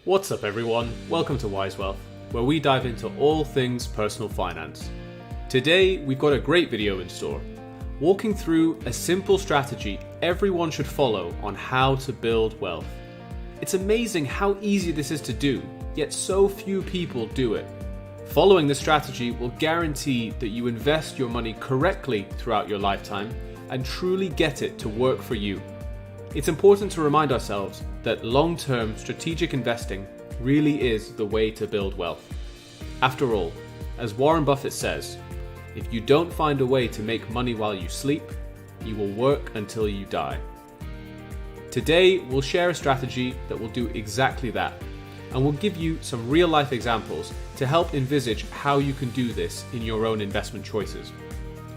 What's up everyone, welcome to Wise Wealth, where we dive into all things personal finance. Today we've got a great video in store, walking through a simple strategy everyone should follow on how to build wealth. It's amazing how easy this is to do, yet so few people do it. Following this strategy will guarantee that you invest your money correctly throughout your lifetime and truly get it to work for you. It's important to remind ourselves that long-term strategic investing really is the way to build wealth. After all, as Warren Buffett says, if you don't find a way to make money while you sleep, you will work until you die. Today, we'll share a strategy that will do exactly that, and we'll give you some real-life examples to help envisage how you can do this in your own investment choices.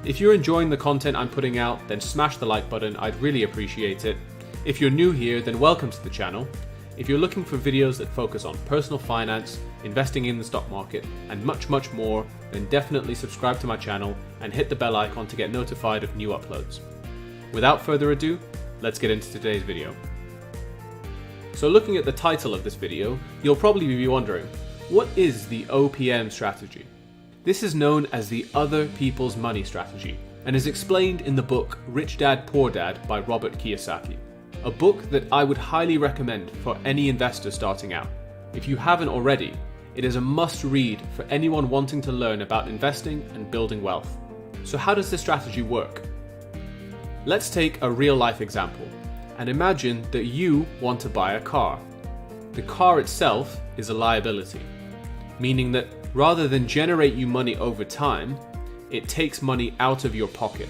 If you're enjoying the content I'm putting out, then smash the like button, I'd really appreciate it. If you're new here, then welcome to the channel. If you're looking for videos that focus on personal finance, investing in the stock market, and much more, then definitely subscribe to my channel and hit the bell icon to get notified of new uploads. Without further ado, let's get into today's video. So looking at the title of this video, you'll probably be wondering, what is the OPM strategy? This is known as the Other People's Money strategy and is explained in the book Rich Dad Poor Dad by Robert Kiyosaki. A book that I would highly recommend for any investor starting out. If you haven't already, it is a must read for anyone wanting to learn about investing and building wealth. So how does this strategy work? Let's take a real life example and imagine that you want to buy a car. The car itself is a liability, meaning that rather than generate you money over time, it takes money out of your pocket.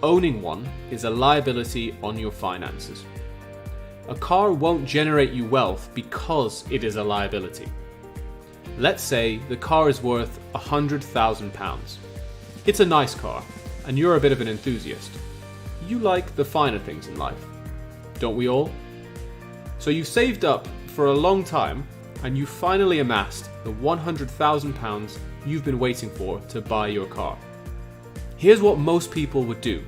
Owning one is a liability on your finances. A car won't generate you wealth because it is a liability. Let's say the car is worth £100,000. It's a nice car, and you're a bit of an enthusiast. You like the finer things in life, don't we all? So you've saved up for a long time, and you finally amassed the £100,000 you've been waiting for to buy your car. Here's what most people would do.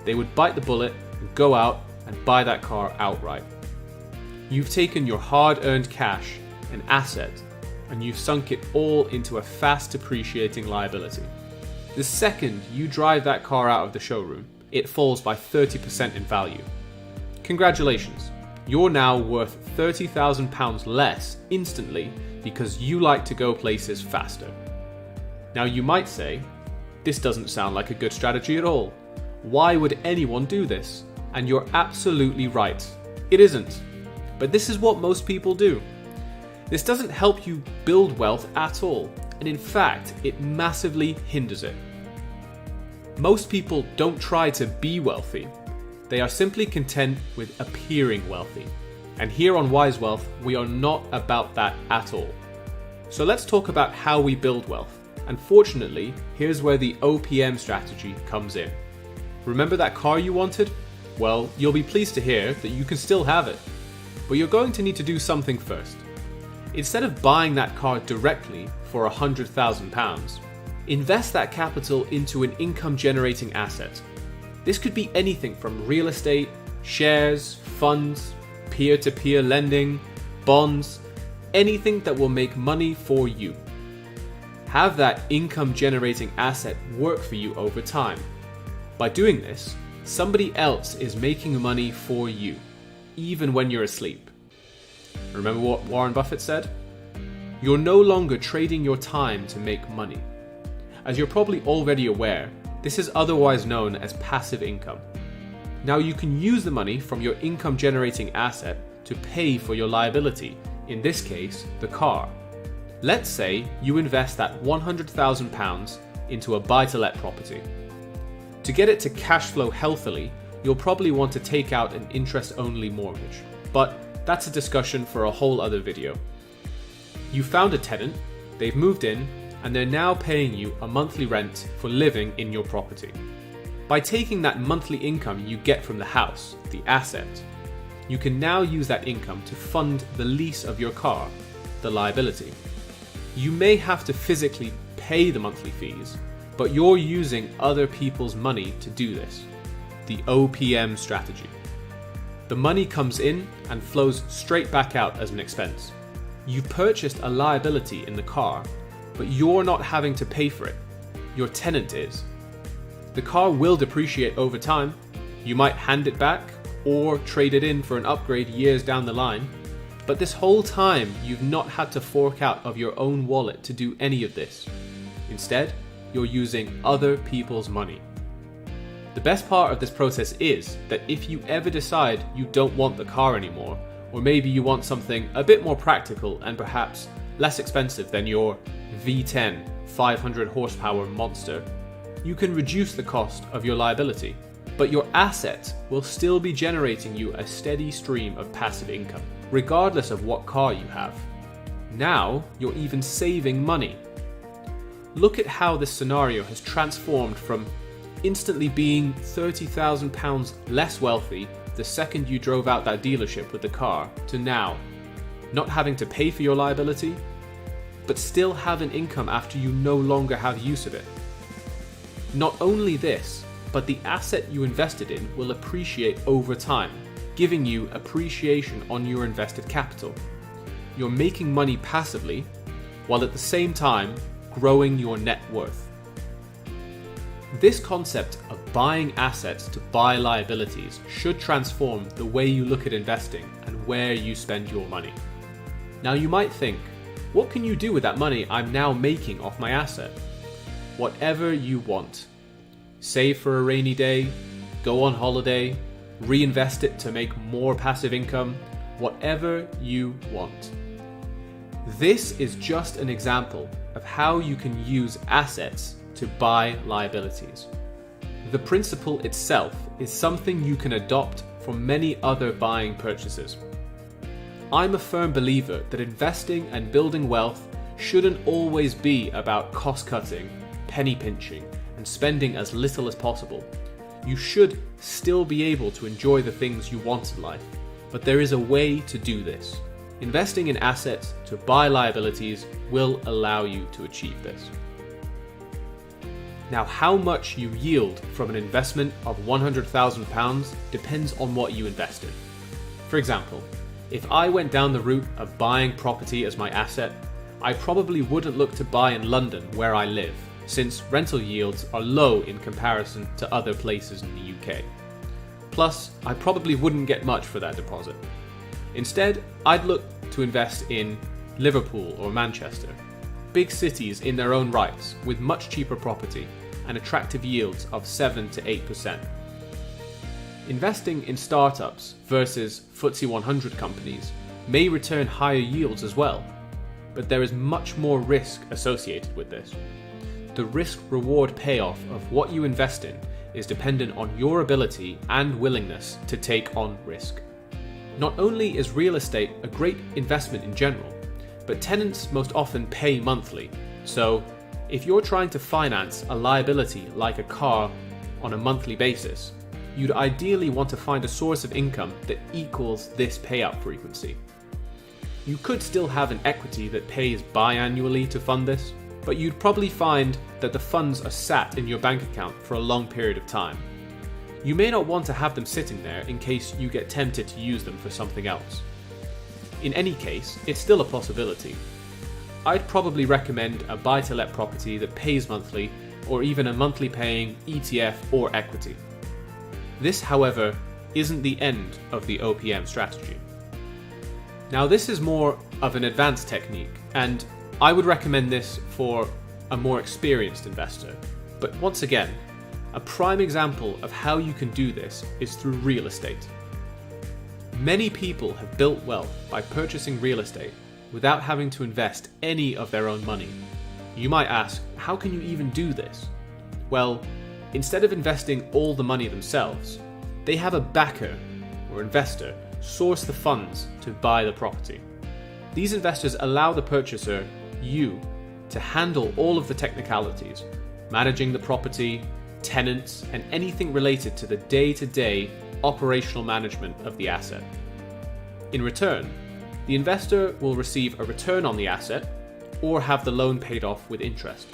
They would bite the bullet and go out and buy that car outright. You've taken your hard-earned cash, an asset, and you've sunk it all into a fast depreciating liability. The second you drive that car out of the showroom, it falls by 30% in value. Congratulations, you're now worth £30,000 less instantly because you like to go places faster. Now you might say, this doesn't sound like a good strategy at all. Why would anyone do this? And you're absolutely right. It isn't. But this is what most people do. This doesn't help you build wealth at all, and in fact, it massively hinders it. Most people don't try to be wealthy. They are simply content with appearing wealthy. And here on Wise Wealth, we are not about that at all. So let's talk about how we build wealth. And fortunately, here's where the OPM strategy comes in. Remember that car you wanted? Well, you'll be pleased to hear that you can still have it. But you're going to need to do something first. Instead of buying that car directly for £100,000, invest that capital into an income-generating asset. This could be anything from real estate, shares, funds, peer-to-peer lending, bonds, anything that will make money for you. Have that income-generating asset work for you over time. By doing this, somebody else is making money for you, even when you're asleep. Remember what Warren Buffett said? You're no longer trading your time to make money. As you're probably already aware, this is otherwise known as passive income. Now you can use the money from your income-generating asset to pay for your liability, in this case, the car. Let's say you invest that £100,000 into a buy-to-let property. To get it to cash flow healthily, you'll probably want to take out an interest-only mortgage, but that's a discussion for a whole other video. You found a tenant, they've moved in, and they're now paying you a monthly rent for living in your property. By taking that monthly income you get from the house, the asset, you can now use that income to fund the lease of your car, the liability. You may have to physically pay the monthly fees, but you're using other people's money to do this. The OPM strategy. The money comes in and flows straight back out as an expense. You've purchased a liability in the car, but you're not having to pay for it. Your tenant is. The car will depreciate over time. You might hand it back or trade it in for an upgrade years down the line. But this whole time, you've not had to fork out of your own wallet to do any of this. Instead, you're using other people's money. The best part of this process is that if you ever decide you don't want the car anymore, or maybe you want something a bit more practical and perhaps less expensive than your V10 500 horsepower monster, you can reduce the cost of your liability, but your asset will still be generating you a steady stream of passive income, regardless of what car you have. Now you're even saving money. Look at how this scenario has transformed from instantly being £30,000 less wealthy the second you drove out that dealership with the car, to now not having to pay for your liability, but still have an income after you no longer have use of it. Not only this, but the asset you invested in will appreciate over time, giving you appreciation on your invested capital. You're making money passively, while at the same time growing your net worth. This concept of buying assets to buy liabilities should transform the way you look at investing and where you spend your money. Now you might think, what can you do with that money I'm now making off my asset? Whatever you want. Save for a rainy day, go on holiday, reinvest it to make more passive income, whatever you want. This is just an example of how you can use assets to buy liabilities. The principle itself is something you can adopt from many other buying purchases. I'm a firm believer that investing and building wealth shouldn't always be about cost cutting, penny pinching, and spending as little as possible. You should still be able to enjoy the things you want in life, but there is a way to do this. Investing in assets to buy liabilities will allow you to achieve this. Now, how much you yield from an investment of £100,000 depends on what you invest in. For example, if I went down the route of buying property as my asset, I probably wouldn't look to buy in London where I live, since rental yields are low in comparison to other places in the UK. Plus, I probably wouldn't get much for that deposit. Instead, I'd look to invest in Liverpool or Manchester, big cities in their own rights with much cheaper property and attractive yields of 7 to 8%. Investing in startups versus FTSE 100 companies may return higher yields as well, but there is much more risk associated with this. The risk-reward payoff of what you invest in is dependent on your ability and willingness to take on risk. Not only is real estate a great investment in general, but tenants most often pay monthly. So if you're trying to finance a liability like a car on a monthly basis, you'd ideally want to find a source of income that equals this payout frequency. You could still have an equity that pays biannually to fund this, but you'd probably find that the funds are sat in your bank account for a long period of time. You may not want to have them sitting there in case you get tempted to use them for something else. In any case, it's still a possibility. I'd probably recommend a buy-to-let property that pays monthly, or even a monthly paying ETF or equity. This, however, isn't the end of the OPM strategy. Now, this is more of an advanced technique, and I would recommend this for a more experienced investor. But once again, a prime example of how you can do this is through real estate. Many people have built wealth by purchasing real estate without having to invest any of their own money. You might ask, how can you even do this? Well, instead of investing all the money themselves, they have a backer or investor source the funds to buy the property. These investors allow the purchaser, you, to handle all of the technicalities, managing the property, tenants, and anything related to the day-to-day operational management of the asset. In return, the investor will receive a return on the asset or have the loan paid off with interest.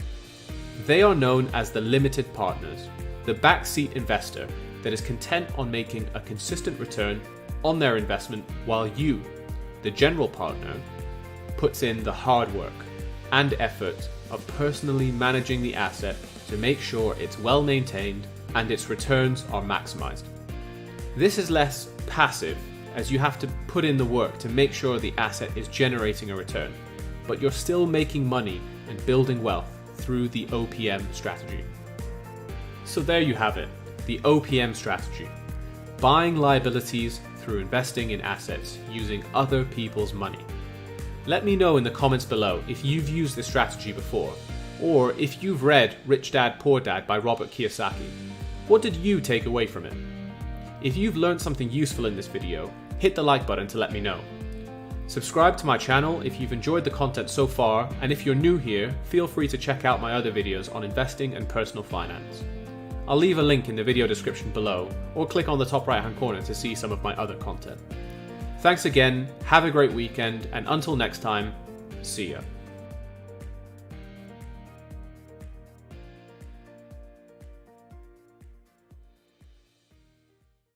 They are known as the limited partners, the backseat investor that is content on making a consistent return on their investment while you, the general partner, puts in the hard work and effort of personally managing the asset to make sure it's well maintained and its returns are maximized. This is less passive, as you have to put in the work to make sure the asset is generating a return, but you're still making money and building wealth through the OPM strategy. So there you have it, the OPM strategy. Buying liabilities through investing in assets using other people's money. Let me know in the comments below if you've used this strategy before, or if you've read Rich Dad Poor Dad by Robert Kiyosaki. What did you take away from it? If you've learned something useful in this video, hit the like button to let me know. Subscribe to my channel if you've enjoyed the content so far, and if you're new here, feel free to check out my other videos on investing and personal finance. I'll leave a link in the video description below, or click on the top right hand corner to see some of my other content. Thanks again, have a great weekend, and until next time, see ya.